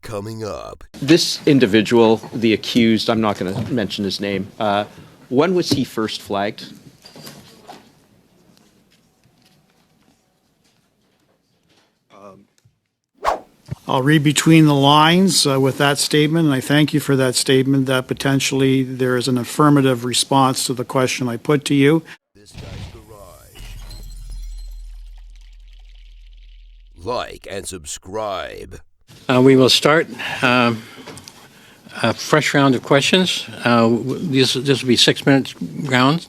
Coming up. This individual, the accused, I'm not going to mention his name, when was he first flagged? I'll read between the lines with that statement, and I thank you for that statement, that potentially there is an affirmative response to the question I put to you. This guy's garage. Like and subscribe. We will start a fresh round of questions. This will be 6 minutes rounds.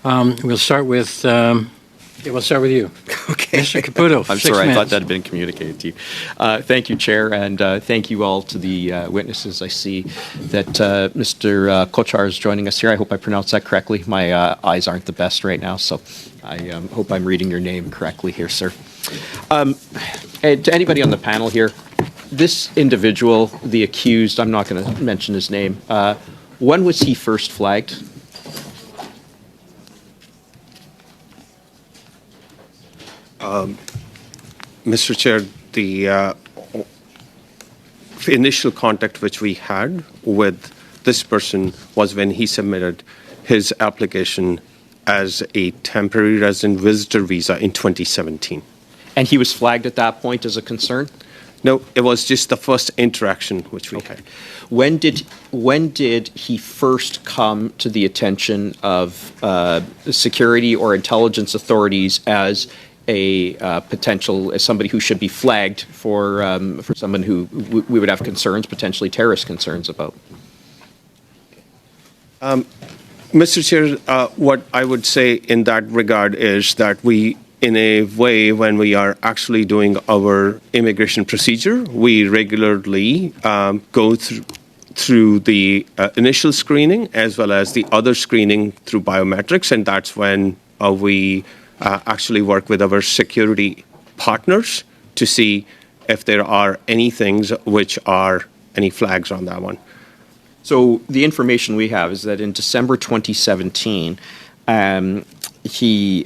We'll start with you. Okay. Mr. Caputo. I'm sorry, I thought that had been communicated to you. Thank you, Chair, and thank you all to the witnesses. I see that Mr. Kochar is joining us here. I hope I pronounced that correctly. My eyes aren't the best right now, so I hope I'm reading your name correctly here, sir. And to anybody on the panel here, this individual, the accused, I'm not going to mention his name, when was he first flagged? Mr. Chair, the initial contact which we had with this person was when he submitted his application as a temporary resident visitor visa in 2017. And he was flagged at that point as a concern? No, it was just the first interaction which we had. When did he first come to the attention of security or intelligence authorities as a as somebody who should be flagged for someone who we would have concerns, potentially terrorist concerns about? Mr. Chair, what I would say in that regard is that we, in a way, when we are actually doing our immigration procedure, we regularly go through the initial screening as well as the other screening through biometrics, and that's when we actually work with our security partners to see if there are any things which are any flags on that one. So the information we have is that in December 2017, he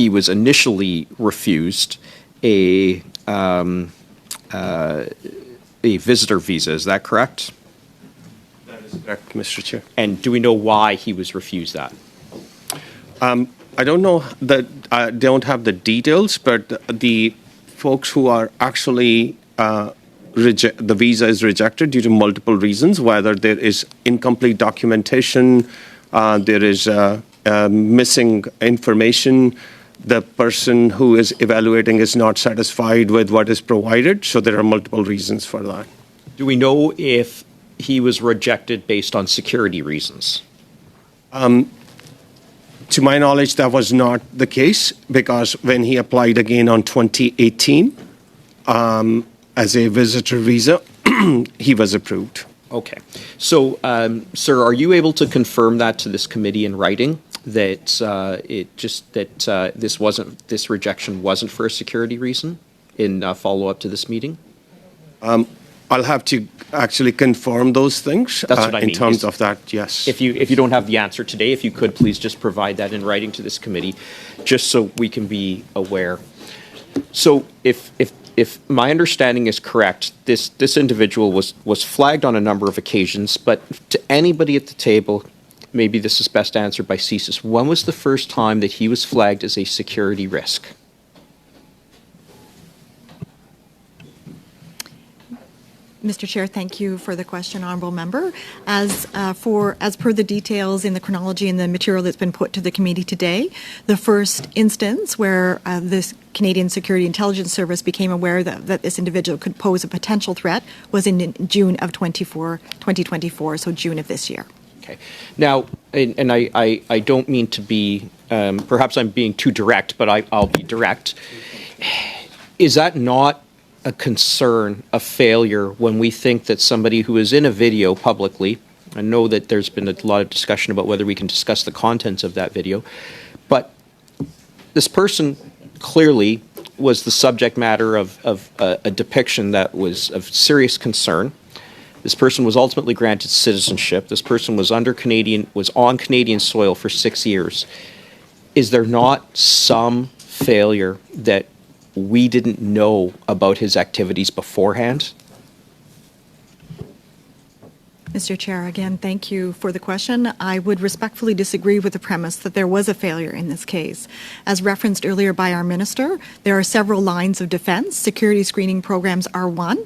was initially refused a visitor visa. Is that correct? That is correct, Mr. Chair. And do we know why he was refused that? I don't know that I don't have the details, but the folks who are actually the visa is rejected due to multiple reasons, whether there is incomplete documentation, there is missing information, the person who is evaluating is not satisfied with what is provided, so there are multiple reasons for that. Do we know if he was rejected based on security reasons? To my knowledge, that was not the case, because when he applied again on 2018 as a visitor visa, he was approved. Okay. So, sir, are you able to confirm that to this committee in writing, that this rejection wasn't for a security reason in follow-up to this meeting? I'll have to actually confirm those things. That's what I mean. In terms of that, yes. If you don't have the answer today, if you could please just provide that in writing to this committee, just so we can be aware. So if my understanding is correct, this individual was flagged on a number of occasions, but to anybody at the table, maybe this is best answered by CSIS, when was the first time that he was flagged as a security risk? Mr. Chair, thank you for the question, Honourable Member. As per the details in the chronology and the material that's been put to the committee today, the first instance where this Canadian Security Intelligence Service became aware that this individual could pose a potential threat was in June of 2024, so June of this year. Okay. Now, and I don't mean to be, perhaps I'm being too direct, but I'll be direct. Is that not a concern, a failure, when we think that somebody who is in a video publicly, I know that there's been a lot of discussion about whether we can discuss the contents of that video, but this person clearly was the subject matter of a depiction that was of serious concern. This person was ultimately granted citizenship. This person was on Canadian soil for 6 years. Is there not some failure that we didn't know about his activities beforehand? Mr. Chair, again, thank you for the question. I would respectfully disagree with the premise that there was a failure in this case. As referenced earlier by our minister, there are several lines of defense. Security screening programs are one,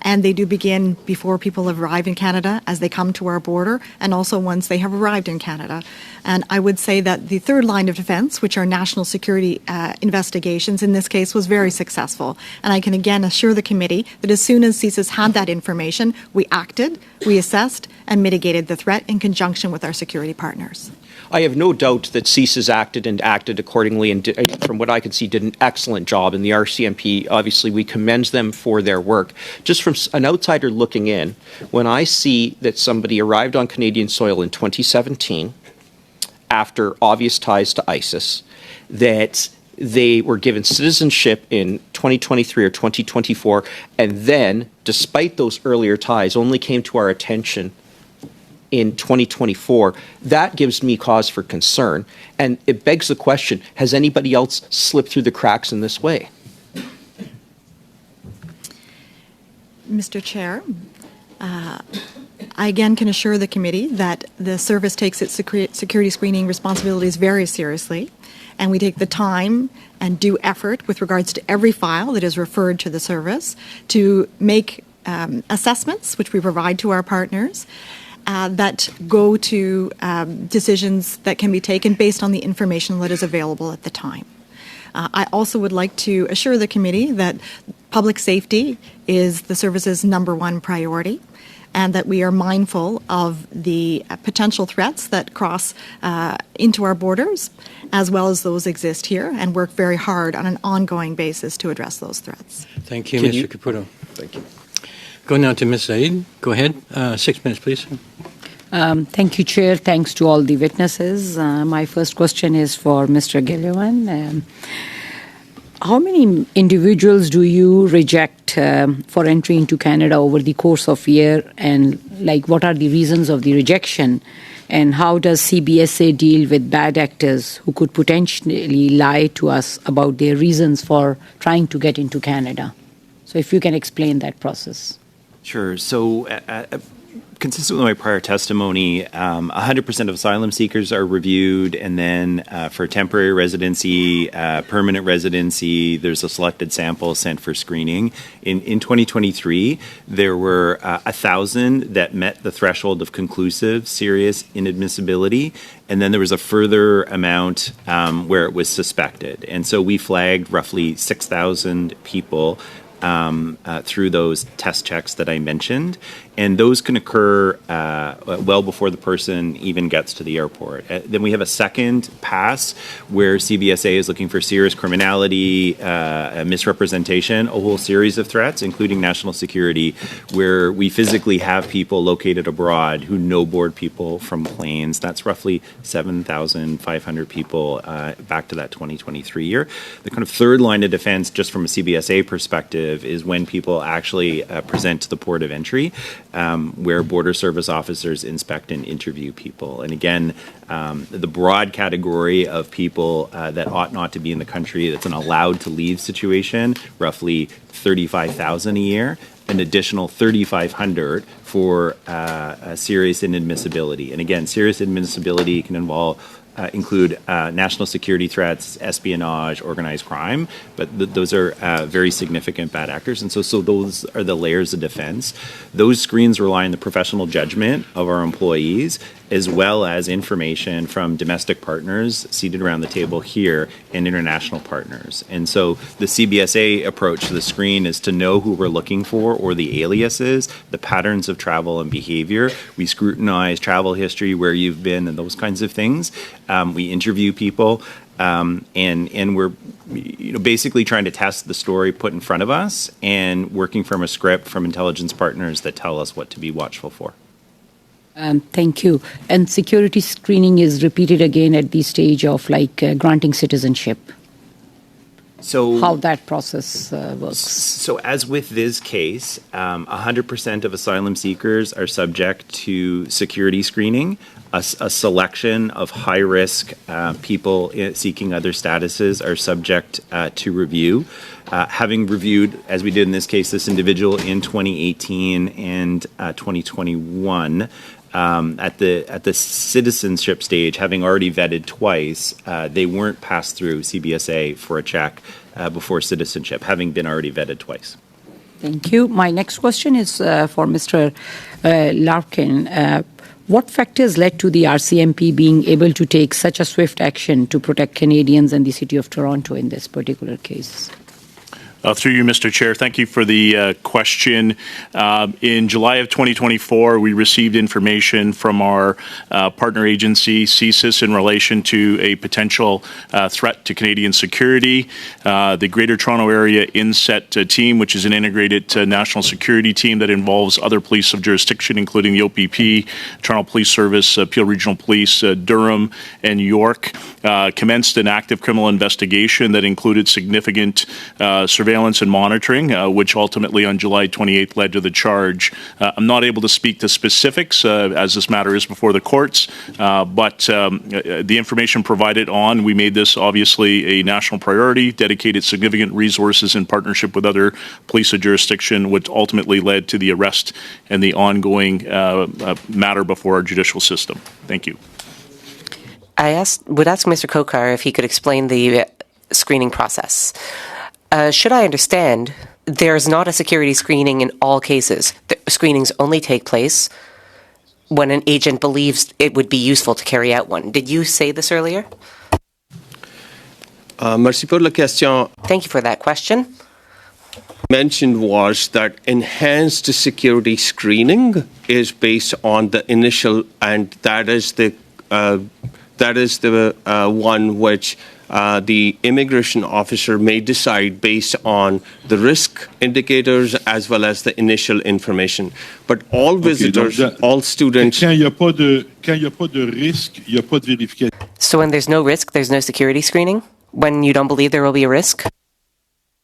and they do begin before people arrive in Canada, as they come to our border, and also once they have arrived in Canada. And I would say that the third line of defense, which are national security investigations, in this case was very successful. And I can again assure the committee that as soon as CSIS had that information, we acted, we assessed, and mitigated the threat in conjunction with our security partners. I have no doubt that CSIS acted accordingly, and from what I can see, did an excellent job. And the RCMP, obviously, we commend them for their work. Just from an outsider looking in, when I see that somebody arrived on Canadian soil in 2017 after obvious ties to ISIS, that they were given citizenship in 2023 or 2024, and then, despite those earlier ties, only came to our attention in 2024, that gives me cause for concern. And it begs the question, has anybody else slipped through the cracks in this way? Mr. Chair, I again can assure the committee that the service takes its security screening responsibilities very seriously, and we take the time and due effort with regards to every file that is referred to the service to make assessments, which we provide to our partners, that go to decisions that can be taken based on the information that is available at the time. I also would like to assure the committee that public safety is the service's #1 priority, and that we are mindful of the potential threats that cross into our borders, as well as those exist here, and work very hard on an ongoing basis to address those threats. Thank you, Mr. Caputo. Thank you. Go now to Ms. Said. Go ahead. 6 minutes, please. Thank you, Chair. Thanks to all the witnesses. My first question is for Mr. Gilliwan. How many individuals do you reject for entry into Canada over the course of a year, and what are the reasons of the rejection? And how does CBSA deal with bad actors who could potentially lie to us about their reasons for trying to get into Canada? So if you can explain that process. Sure. So consistent with my prior testimony, 100% of asylum seekers are reviewed, and then for temporary residency, permanent residency, there's a selected sample sent for screening. In 2023, there were 1,000 that met the threshold of conclusive serious inadmissibility, and then there was a further amount where it was suspected. And so we flagged roughly 6,000 people through those test checks that I mentioned. And those can occur well before the person even gets to the airport. Then we have a second pass where CBSA is looking for serious criminality, misrepresentation, a whole series of threats, including national security, where we physically have people located abroad who no-board people from planes. That's roughly 7,500 people back to that 2023 year. The kind of third line of defense, just from a CBSA perspective, is when people actually present to the port of entry, where border service officers inspect and interview people. And again, the broad category of people that ought not to be in the country, that's an allowed to leave situation, roughly 35,000 a year, an additional 3,500 for serious inadmissibility. And again, serious inadmissibility can include national security threats, espionage, organized crime, but those are very significant bad actors. And so those are the layers of defense. Those screens rely on the professional judgment of our employees, as well as information from domestic partners seated around the table here and international partners. And so the CBSA approach to the screen is to know who we're looking for, or the aliases, the patterns of travel and behavior. We scrutinize travel history, where you've been, and those kinds of things. We interview people, and we're basically trying to test the story put in front of us and working from a script from intelligence partners that tell us what to be watchful for. Thank you. And security screening is repeated again at the stage of granting citizenship. So how that process works. So as with this case, 100% of asylum seekers are subject to security screening. A selection of high-risk people seeking other statuses are subject to review. Having reviewed, as we did in this case, this individual in 2018 and 2021, at the citizenship stage, having already vetted twice, they weren't passed through CBSA for a check before citizenship, having been already vetted twice. Thank you. My next question is for Mr. Larkin. What factors led to the RCMP being able to take such a swift action to protect Canadians and the City of Toronto in this particular case? Through you, Mr. Chair, thank you for the question. In July of 2024, we received information from our partner agency, CSIS, in relation to a potential threat to Canadian security. The Greater Toronto Area INSET team, which is an integrated national security team that involves other police of jurisdiction, including the OPP, Toronto Police Service, Peel Regional Police, Durham, and York, commenced an active criminal investigation that included significant surveillance and monitoring, which ultimately on July 28th led to the charge. I'm not able to speak to specifics as this matter is before the courts, but the information provided on, we made this obviously a national priority, dedicated significant resources in partnership with other police of jurisdiction, which ultimately led to the arrest and the ongoing matter before our judicial system. Thank you. I would ask Mr. Kokar if he could explain the screening process. Should I understand, there's not a security screening in all cases. The screenings only take place when an agent believes it would be useful to carry out one. Did you say this earlier? Merci pour la question. Thank you for that question. Mentioned was that enhanced security screening is based on the initial, and that is the one which the immigration officer may decide based on the risk indicators as well as the initial information. But all visitors, all students... Quand il n'y a pas de risque, il n'y a pas de vérification. So when there's no risk, there's no security screening? When you don't believe there will be a risk?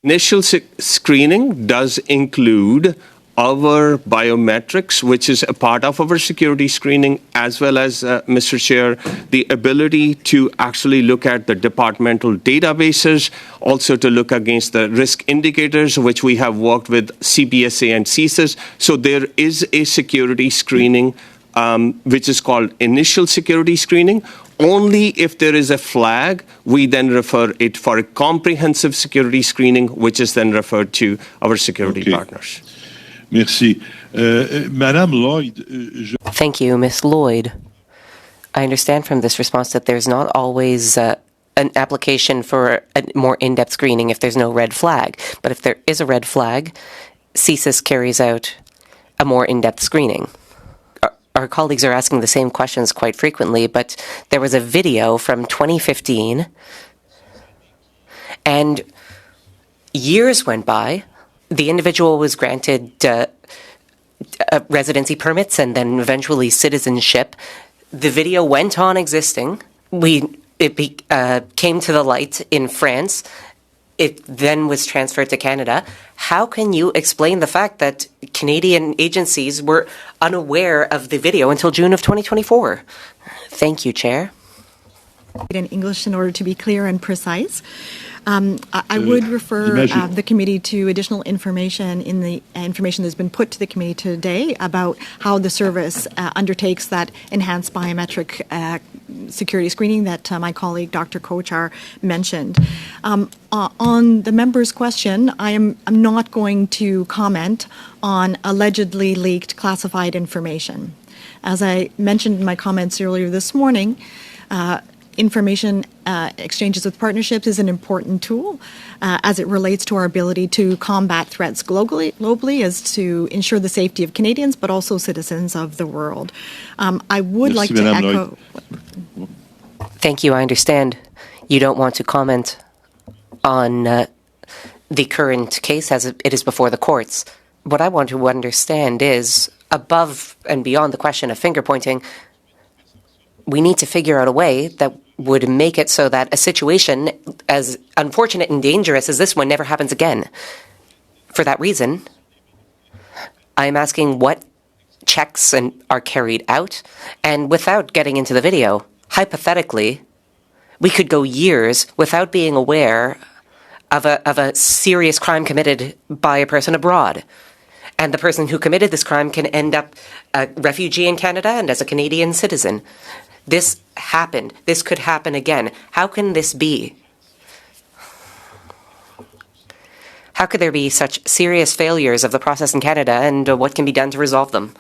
Initial screening does include our biometrics, which is a part of our security screening, as well as, Mr. Chair, the ability to actually look at the departmental databases, also to look against the risk indicators, which we have worked with CBSA and CSIS. So there is a security screening, which is called initial security screening. Only if there is a flag, we then refer it for a comprehensive security screening, which is then referred to our security partners. Merci. Madame Lloyd. Thank you, Ms. Lloyd. I understand from this response that there's not always an application for a more in-depth screening if there's no red flag. But if there is a red flag, CSIS carries out a more in-depth screening. Our colleagues are asking the same questions quite frequently, but there was a video from 2015, and years went by. The individual was granted residency permits and then eventually citizenship. The video went on existing. It came to the light in France. It then was transferred to Canada. How can you explain the fact that Canadian agencies were unaware of the video until June of 2024? Thank you, Chair. In English in order to be clear and precise. I would refer the committee to additional information in the information that's been put to the committee today about how the service undertakes that enhanced biometric security screening that my colleague Dr. Kochar mentioned. On the member's question, I'm not going to comment on allegedly leaked classified information. As I mentioned in my comments earlier this morning, information exchanges with partnerships is an important tool as it relates to our ability to combat threats globally as to ensure the safety of Canadians, but also citizens of the world. I would like to echo... Thank you. I understand you don't want to comment on the current case as it is before the courts. What I want to understand is, above and beyond the question of finger pointing, we need to figure out a way that would make it so that a situation as unfortunate and dangerous as this one never happens again. For that reason, I'm asking what checks are carried out, and without getting into the video, hypothetically, we could go years without being aware of a serious crime committed by a person abroad. And the person who committed this crime can end up a refugee in Canada and as a Canadian citizen. This happened. This could happen again. How can this be? How could there be such serious failures of the process in Canada, and what can be done to resolve them?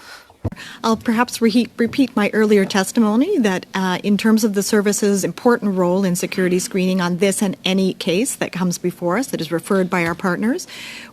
I'll perhaps repeat my earlier testimony that in terms of the service's important role in security screening on this and any case that comes before us that is referred by our partners,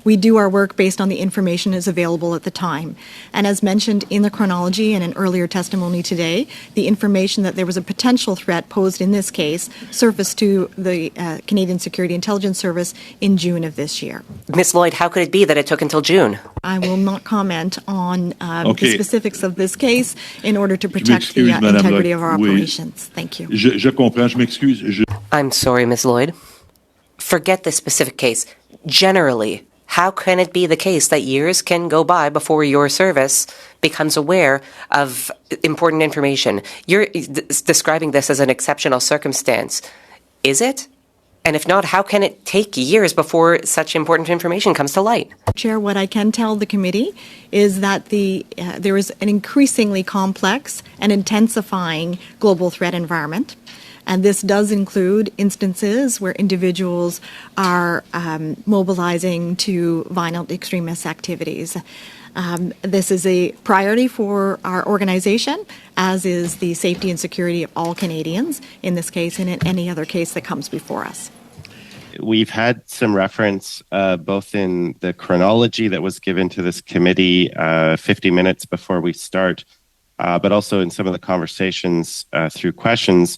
we do our work based on the information is available at the time. And as mentioned in the chronology and an earlier testimony today, the information that there was a potential threat posed in this case surfaced to the Canadian Security Intelligence Service in June of this year. Ms. Lloyd, how could it be that it took until June? I will not comment on Okay. the specifics of this case in order to protect the Madame integrity Lloyd. of our Oui. operations. Thank you. Je comprends, je m'excuse. I'm sorry, Ms. Lloyd. Forget this specific case. Generally, how can it be the case that years can go by before your service becomes aware of important information? You're describing this as an exceptional circumstance. Is it? And if not, how can it take years before such important information comes to light? Chair, what I can tell the committee is that there is an increasingly complex and intensifying global threat environment. And this does include instances where individuals are mobilizing to violent extremist activities. This is a priority for our organization, as is the safety and security of all Canadians, in this case and in any other case that comes before us. We've had some reference both in the chronology that was given to this committee 50 minutes before we start, but also in some of the conversations through questions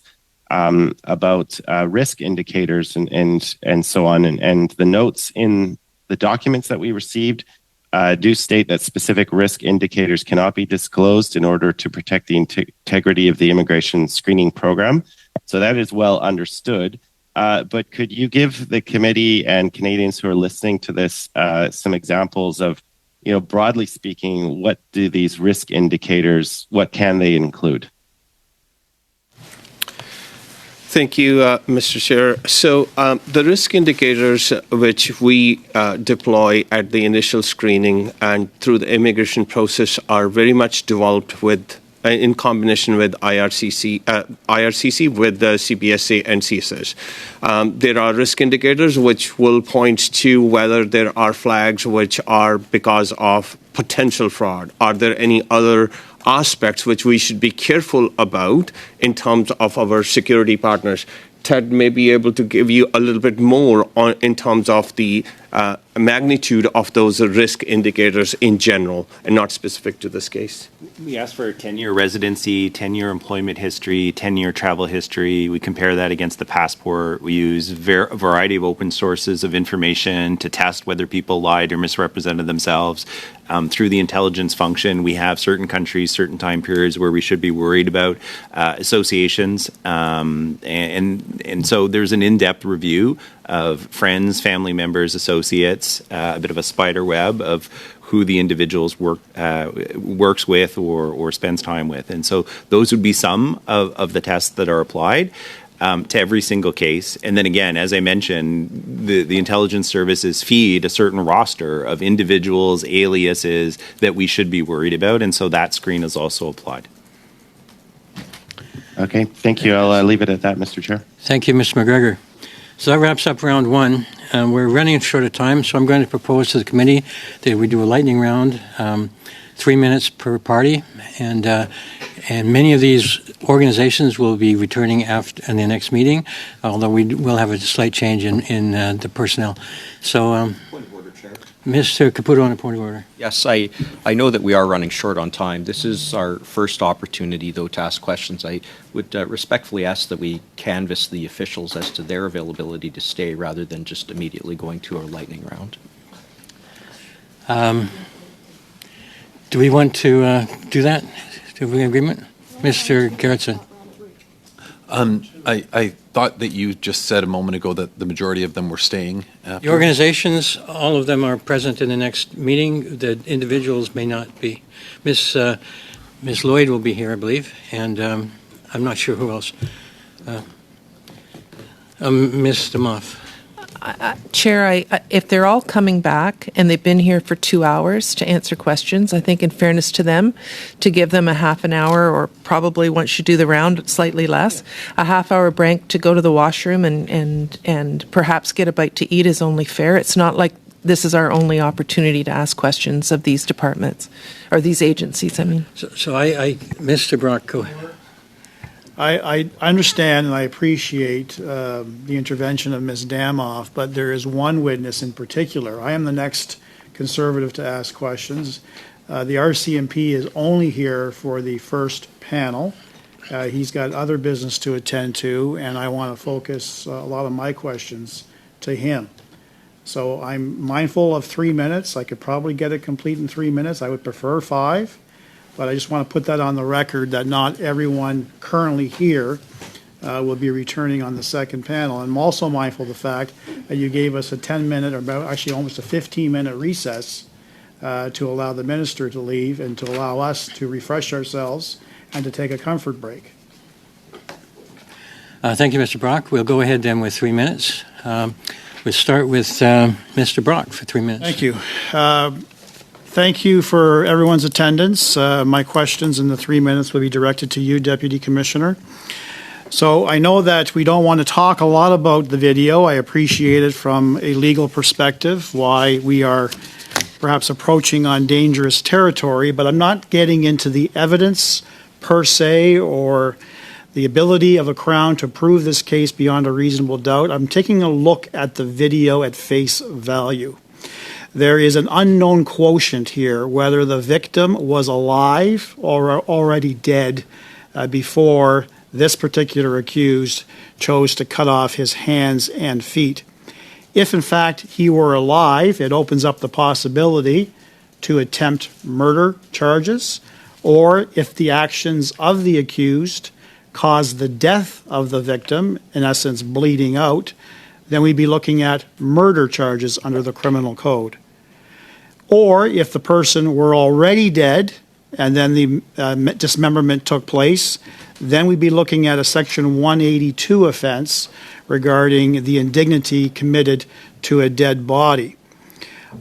about risk indicators and so on. And the notes in the documents that we received do state that specific risk indicators cannot be disclosed in order to protect the integrity of the immigration screening program. So that is well understood. But could you give the committee and Canadians who are listening to this some examples of, broadly speaking, what do these risk indicators, what can they include? Thank you, Mr. Chair. So the risk indicators which we deploy at the initial screening and through the immigration process are very much developed with in combination with IRCC with the CBSA and CSS. There are risk indicators which will point to whether there are flags which are because of potential fraud. Are there any other aspects which we should be careful about in terms of our security partners? Ted may be able to give you a little bit more in terms of the magnitude of those risk indicators in general and not specific to this case. We ask for 10-year residency, 10-year employment history, 10-year travel history. We compare that against the passport. We use a variety of open sources of information to test whether people lied or misrepresented themselves. Through the intelligence function, we have certain countries, certain time periods where we should be worried about associations. And so there's an in-depth review of friends, family members, associates, a bit of a spider web of who the individuals works with or spends time with. And so those would be some of the tests that are applied to every single case. And then again, as I mentioned, the intelligence services feed a certain roster of individuals, aliases that we should be worried about. And so that screen is also applied. Okay, thank you. I'll leave it at that, Mr. Chair. Thank you, Mr. McGregor. So that wraps up round one. We're running short of time, so I'm going to propose to the committee that we do a lightning round, 3 minutes per party, and many of these organizations will be returning in the next meeting, although we will have a slight change in the personnel. So, point of order, Chair. Mr. Caputo on a point of order. Yes, I know that we are running short on time. This is our first opportunity, though, to ask questions. I would respectfully ask that we canvass the officials as to their availability to stay rather than just immediately going to our lightning round. Do we want to do that? Do we have agreement? Mr. Gerritsen. I thought that you just said a moment ago that the majority of them were staying. The organizations, all of them are present in the next meeting. The individuals may not be. Ms. Lloyd will be here, I believe, and I'm not sure who else. Ms. DeMoff. Chair, if they're all coming back and they've been here for 2 hours to answer questions, I think in fairness to them, to give them a half an hour, or probably once you do the round, slightly less, a half-hour break to go to the washroom and perhaps get a bite to eat is only fair. It's not like this is our only opportunity to ask questions of these departments, or these agencies, I mean. So Mr. Brock, go ahead. I understand and I appreciate the intervention of Ms. Damoff, but there is one witness in particular. I am the next Conservative to ask questions. The RCMP is only here for the first panel. He's got other business to attend to, and I want to focus a lot of my questions to him. So I'm mindful of 3 minutes. I could probably get it complete in 3 minutes. I would prefer 5. But I just want to put that on the record that not everyone currently here will be returning on the second panel. I'm also mindful of the fact that you gave us a 10-minute, or about actually almost a 15-minute recess to allow the minister to leave and to allow us to refresh ourselves and to take a comfort break. Thank you, Mr. Brock. We'll go ahead then with 3 minutes. We'll start with Mr. Brock for 3 minutes. Thank you. Thank you for everyone's attendance. My questions in the 3 minutes will be directed to you, Deputy Commissioner. So I know that we don't want to talk a lot about the video. I appreciate it from a legal perspective, why we are perhaps approaching on dangerous territory, but I'm not getting into the evidence per se or the ability of a Crown to prove this case beyond a reasonable doubt. I'm taking a look at the video at face value. There is an unknown quotient here, whether the victim was alive or already dead before this particular accused chose to cut off his hands and feet. If, in fact, he were alive, it opens up the possibility to attempt murder charges, or if the actions of the accused caused the death of the victim, in essence bleeding out, then we'd be looking at murder charges under the criminal code. Or if the person were already dead and then the dismemberment took place, then we'd be looking at a Section 182 offense regarding the indignity committed to a dead body.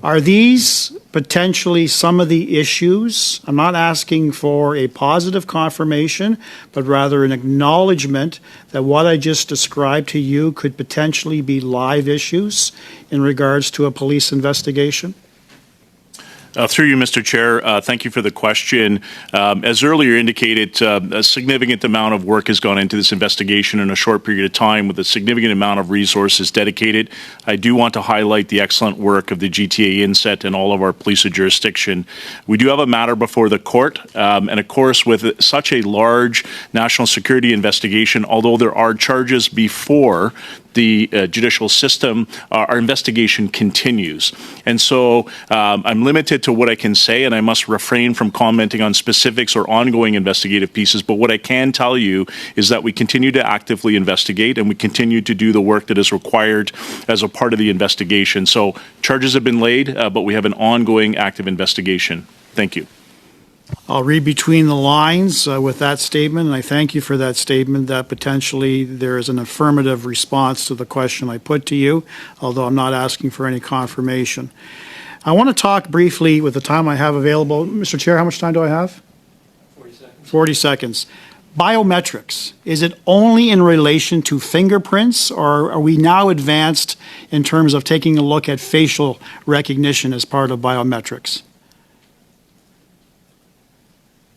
Are these potentially some of the issues? I'm not asking for a positive confirmation, but rather an acknowledgement that what I just described to you could potentially be live issues in regards to a police investigation? Through you, Mr. Chair, thank you for the question. As earlier indicated, a significant amount of work has gone into this investigation in a short period of time with a significant amount of resources dedicated. I do want to highlight the excellent work of the GTA INSET and all of our police of jurisdiction. We do have a matter before the court, and of course, with such a large national security investigation, although there are charges before the judicial system, our investigation continues. And so I'm limited to what I can say, and I must refrain from commenting on specifics or ongoing investigative pieces. But what I can tell you is that we continue to actively investigate, and we continue to do the work that is required as a part of the investigation. So charges have been laid, but we have an ongoing active investigation. Thank you. I'll read between the lines with that statement, and I thank you for that statement, that potentially there is an affirmative response to the question I put to you, although I'm not asking for any confirmation. I want to talk briefly with the time I have available. Mr. Chair, how much time do I have? 40 seconds. 40 seconds. Biometrics, is it only in relation to fingerprints, or are we now advanced in terms of taking a look at facial recognition as part of biometrics?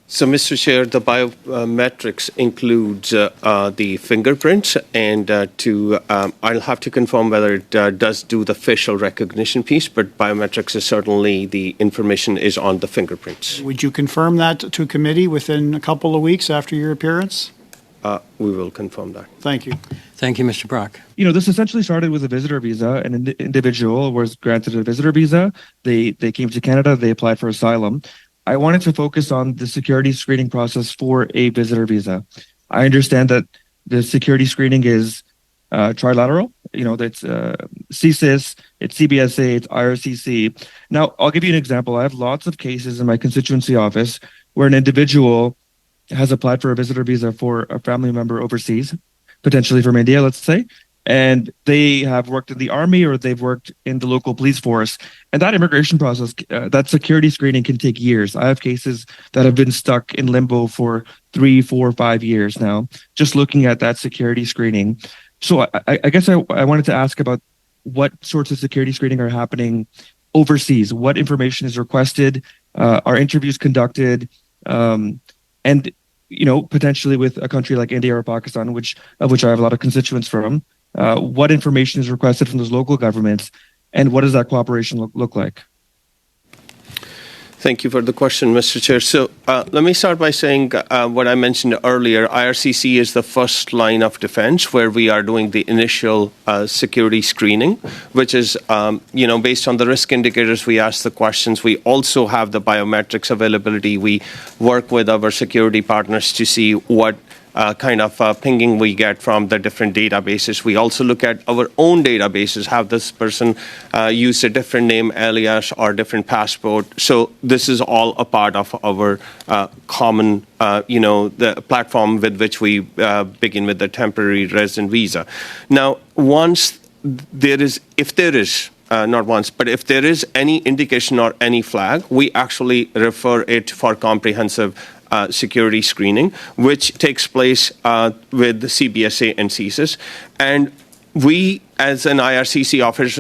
So, Mr. Chair, the biometrics includes the fingerprints, and I'll have to confirm whether it does do the facial recognition piece, but biometrics is certainly the information is on the fingerprints. Would you confirm that to committee within a couple of weeks after your appearance? We will confirm that. Thank you. Thank you, Mr. Brock. You know, this essentially started with a visitor visa. An individual was granted a visitor visa. They came to Canada. They applied for asylum. I wanted to focus on the security screening process for a visitor visa. I understand that the security screening is trilateral. You know, that's CSIS, it's CBSA, it's IRCC. Now, I'll give you an example. I have lots of cases in my constituency office where an individual has applied for a visitor visa for a family member overseas, potentially from India, let's say. and they have worked in the army or they've worked in the local police force. And that immigration process, that security screening can take years. I have cases that have been stuck in limbo for 3, 4, 5 years now, just looking at that security screening. So I guess I wanted to ask about what sorts of security screening are happening overseas. What information is requested? Are interviews conducted? And potentially with a country like India or Pakistan, of which I have a lot of constituents from, what information is requested from those local governments, and what does that cooperation look like? Thank you for the question, Mr. Chair. So let me start by saying what I mentioned earlier. IRCC is the first line of defense where we are doing the initial security screening, which is, based on the risk indicators, we ask the questions. We also have the biometrics availability. We work with our security partners to see what kind of pinging we get from the different databases. We also look at our own databases. Have this person used a different name, alias, or different passport? So this is all a part of our common, the platform with which we begin with the temporary resident visa. Now, if there is any indication or any flag, we actually refer it for comprehensive security screening, which takes place with the CBSA and CSIS. And we, as an IRCC office,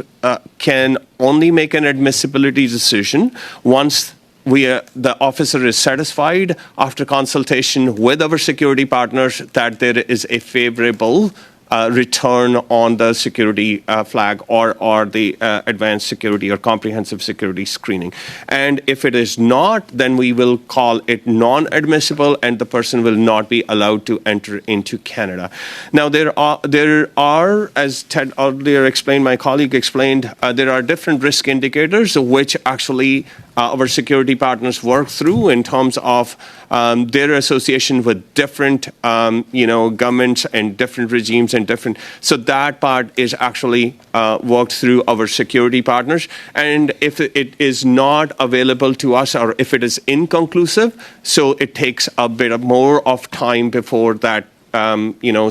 can only make an admissibility decision once the officer is satisfied after consultation with our security partners that there is a favorable return on the security flag or the advanced security or comprehensive security screening. And if it is not, then we will call it non-admissible and the person will not be allowed to enter into Canada. Now, there are, as Ted earlier explained, my colleague explained, there are different risk indicators which actually our security partners work through in terms of their association with different, governments and different regimes and different. So that part is actually worked through our security partners. And if it is not available to us or if it is inconclusive, so it takes a bit more of time before that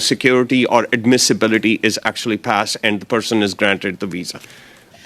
security or admissibility is actually passed and the person is granted the visa.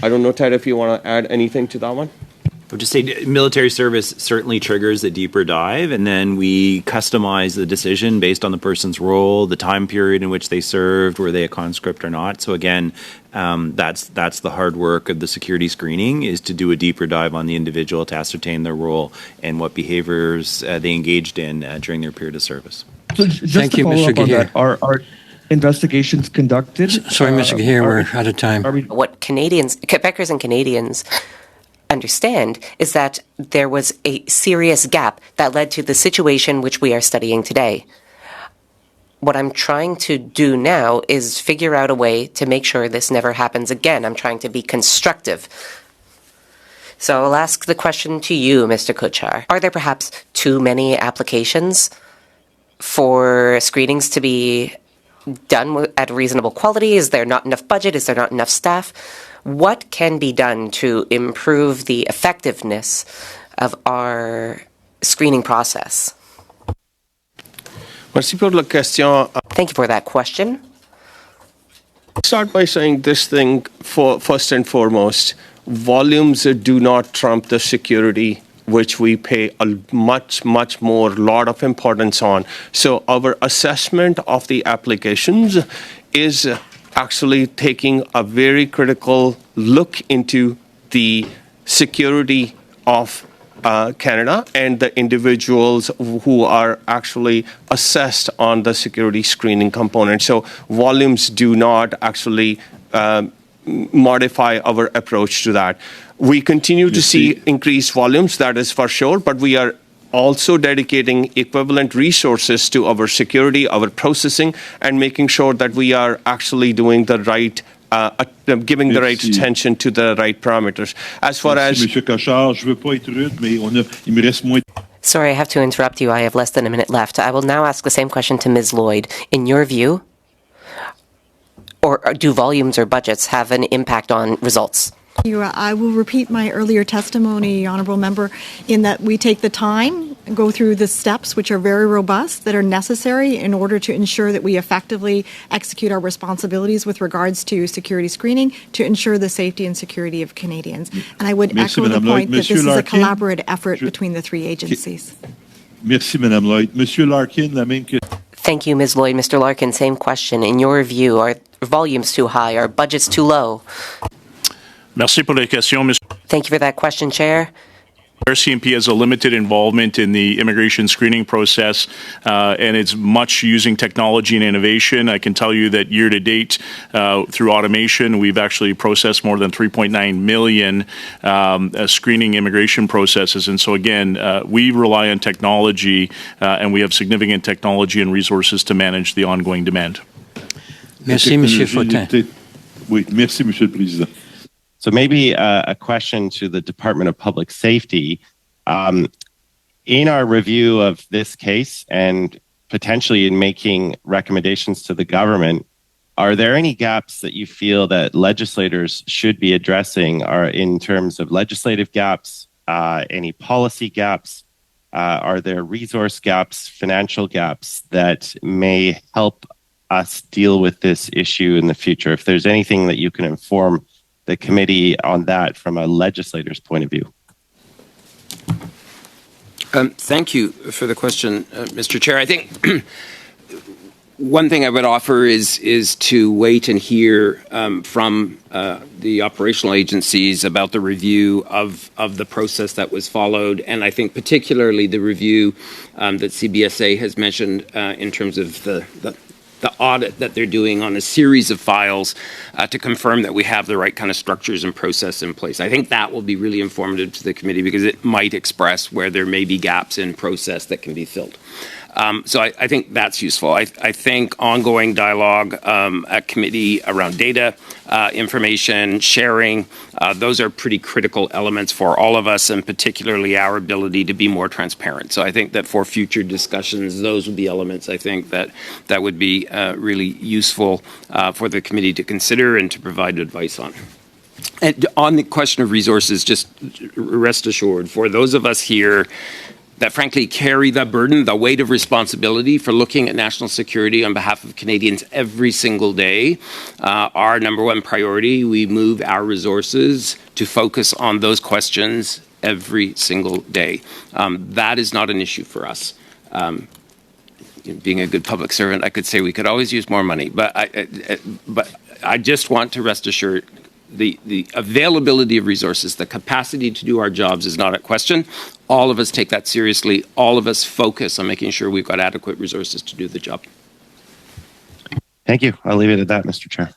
I don't know, Ted, if you want to add anything to that one? I would just say military service certainly triggers a deeper dive, and then we customize the decision based on the person's role, the time period in which they served, were they a conscript or not. So again, that's the hard work of the security screening, is to do a deeper dive on the individual to ascertain their role and what behaviors they engaged in during their period of service. So Thank you, Mr. Gahir. Are investigations conducted? Sorry, Mr. Gahir, we're out of time. What Quebecers and Canadians understand is that there was a serious gap that led to the situation which we are studying today. What I'm trying to do now is figure out a way to make sure this never happens again. I'm trying to be constructive. So I'll ask the question to you, Mr. Kochar. Are there perhaps too many applications for screenings to be done at reasonable quality? Is there not enough budget? Is there not enough staff? What can be done to improve the effectiveness of our screening process? Merci pour la question. Thank you for that question. Start by saying this thing first and foremost. Volumes do not trump the security, which we pay a much more lot of importance on. So our assessment of the applications is actually taking a very critical look into the security of Canada and the individuals who are actually assessed on the security screening component. So volumes do not actually modify our approach to that. We continue to see increased volumes, that is for sure, but we are also dedicating equivalent resources to our security, our processing, and making sure that we are actually doing the right, giving the right attention to the right parameters. As far as... Monsieur Cochard, je veux pas être rude, mais il me reste moins... Sorry, I have to interrupt you. I have less than a minute left. I will now ask the same question to Ms. Lloyd. In your view, or do volumes or budgets have an impact on results? I will repeat my earlier testimony, Honourable Member, in that we take the time go through the steps, which are very robust, that are necessary in order to ensure that we effectively execute our responsibilities with regards to security screening to ensure the safety and security of Canadians. And I would echo the point that this is a collaborative effort between the three agencies. Merci, Madame Lloyd. Monsieur Larkin, la même question. Thank you, Ms. Lloyd. Mr. Larkin, same question. In your view, are volumes too high? Are budgets too low? Merci pour la question, Mr. Thank you for that question, Chair. RCMP has a limited involvement in the immigration screening process, and it's much using technology and innovation. I can tell you that year to date, through automation, we've actually processed more than 3.9 million screening immigration processes. And so again, we rely on technology, and we have significant technology and resources to manage the ongoing demand. Merci, Monsieur Fortin. Oui, merci, Monsieur le Président. So maybe a question to the Department of Public Safety. In our review of this case and potentially in making recommendations to the government, are there any gaps that you feel that legislators should be addressing in terms of legislative gaps, any policy gaps? Are there resource gaps, financial gaps that may help us deal with this issue in the future? If there's anything that you can inform the committee on that from a legislator's point of view. Thank you for the question, Mr. Chair. I think one thing I would offer is to wait and hear from the operational agencies about the review of the process that was followed, and I think particularly the review that CBSA has mentioned in terms of the audit that they're doing on a series of files to confirm that we have the right kind of structures and process in place. I think that will be really informative to the committee because it might express where there may be gaps in process that can be filled. So I think that's useful. I think ongoing dialogue at committee around data, information, sharing, those are pretty critical elements for all of us, and particularly our ability to be more transparent. So I think that for future discussions, those would be elements I think that would be really useful for the committee to consider and to provide advice on. And on the question of resources, just rest assured, for those of us here that frankly carry the burden, the weight of responsibility for looking at national security on behalf of Canadians every single day, our number one priority, we move our resources to focus on those questions every single day. That is not an issue for us. Being a good public servant, I could say we could always use more money, but I just want to rest assured the availability of resources, the capacity to do our jobs is not at question. All of us take that seriously. All of us focus on making sure we've got adequate resources to do the job. Thank you. I'll leave it at that, Mr. Chair.